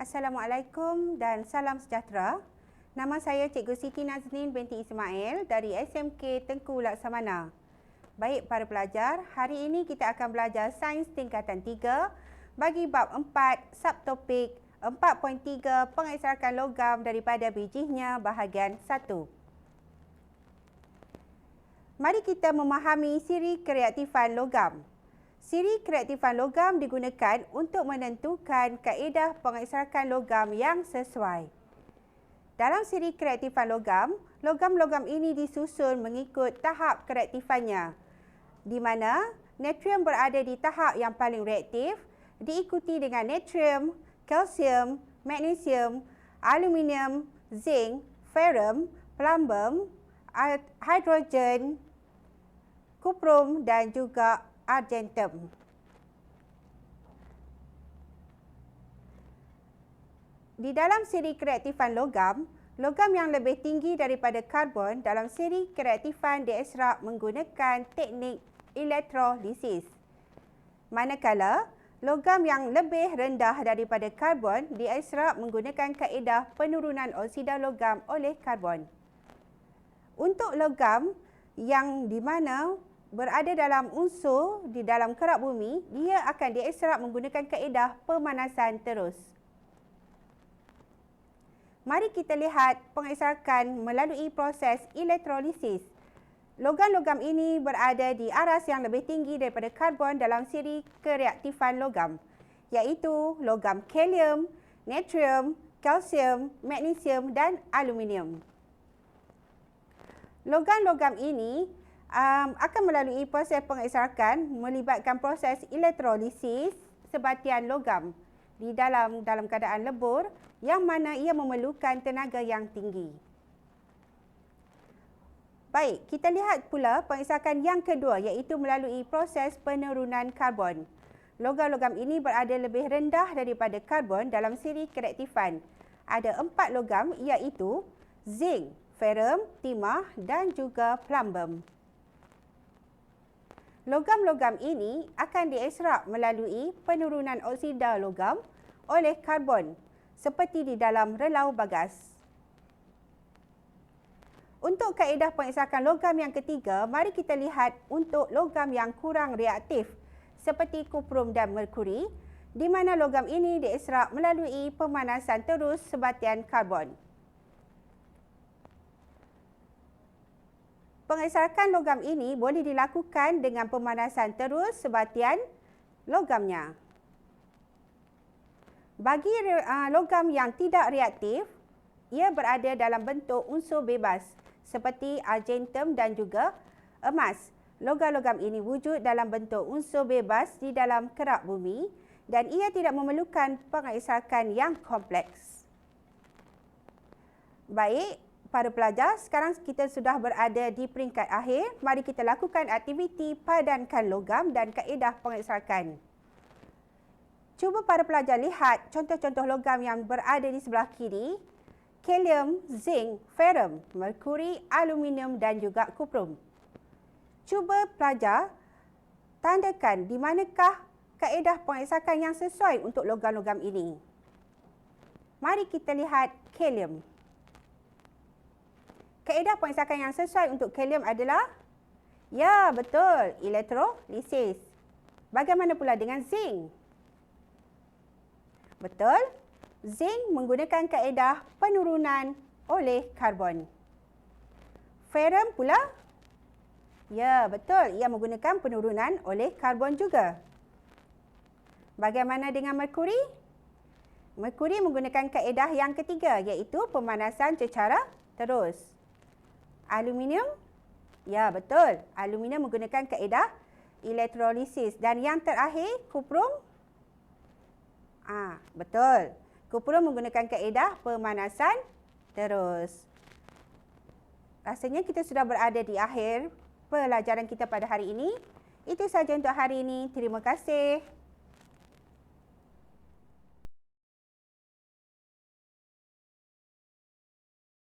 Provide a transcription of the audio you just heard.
Assalamualaikum dan salam sejahtera. Nama saya Cikgu Siti Naznin binti Ismail dari SMK Tengku Laksamana. Baik para pelajar, hari ini kita akan belajar Sains Tingkatan 3 bagi bab 4 subtopik 4.3 pengeksarakan logam daripada bijihnya bahagian 1. Mari kita memahami siri kereaktifan logam. Siri kereaktifan logam digunakan untuk menentukan kaedah pengeksarakan logam yang sesuai. Dalam siri kereaktifan logam, logam-logam ini disusun mengikut tahap kereaktifannya, di mana natrium berada di tahap yang paling reaktif, diikuti dengan natrium, kalsium, magnesium, aluminium, zinc, ferrum, plumbum, hidrogen, kuprum dan juga argentum. Di dalam siri kereaktifan logam, logam yang lebih tinggi daripada karbon dalam siri kereaktifan diekstrak menggunakan teknik elektrolisis. Manakala, logam yang lebih rendah daripada karbon diekstrak menggunakan kaedah penurunan oksida logam oleh karbon. Untuk logam yang di mana berada dalam unsur di dalam kerak bumi, dia akan diekstrak menggunakan kaedah pemanasan terus. Mari kita lihat pengeksarakan melalui proses elektrolisis. Logam-logam ini berada di aras yang lebih tinggi daripada karbon dalam siri kereaktifan logam, iaitu logam kalium, natrium, kalsium, magnesium dan aluminium. Logam-logam ini akan melalui proses pengeksarakan melibatkan proses elektrolisis sebatian logam di dalam keadaan lebur yang mana ia memerlukan tenaga yang tinggi. Baik, kita lihat pula pengeksarakan yang kedua iaitu melalui proses penurunan karbon. Logam-logam ini berada lebih rendah daripada karbon dalam siri kereaktifan. Ada 4 logam iaitu zinc, ferrum, timah dan juga plumbum. Logam-logam ini akan diekstrak melalui penurunan oksida logam oleh karbon seperti di dalam relau bagas. Untuk kaedah pengeksarakan logam yang ketiga, mari kita lihat untuk logam yang kurang reaktif seperti kuprum dan merkuri, di mana logam ini diekstrak melalui pemanasan terus sebatian karbon. Pengeksarakan logam ini boleh dilakukan dengan pemanasan terus sebatian logamnya. Bagi logam yang tidak reaktif, ia berada dalam bentuk unsur bebas seperti argentum dan juga emas. Logam-logam ini wujud dalam bentuk unsur bebas di dalam kerak bumi dan ia tidak memerlukan pengeksarakan yang kompleks. Baik, para pelajar, sekarang kita sudah berada di peringkat akhir. Mari kita lakukan aktiviti padankan logam dan kaedah pengeksarakan. Cuba para pelajar lihat contoh-contoh logam yang berada di sebelah kiri. Kalium, zinc, ferrum, merkuri, aluminium dan juga kuprum. Cuba pelajar tandakan di manakah kaedah pengeksarakan yang sesuai untuk logam-logam ini. Mari kita lihat kalium. Kaedah pengeksarakan yang sesuai untuk kalium adalah, ya betul, elektrolisis. Bagaimana pula dengan zinc? Betul, zinc menggunakan kaedah penurunan oleh karbon. Ferrum pula, ya betul, ia menggunakan penurunan oleh karbon juga. Bagaimana dengan merkuri? Merkuri menggunakan kaedah yang ketiga iaitu pemanasan secara terus. Aluminium? Ya, betul. Aluminium menggunakan kaedah elektrolisis. Dan yang terakhir, kuprum? Betul. Kuprum menggunakan kaedah pemanasan terus. Rasanya kita sudah berada di akhir pelajaran kita pada hari ini. Itu sahaja untuk hari ini. Terima kasih.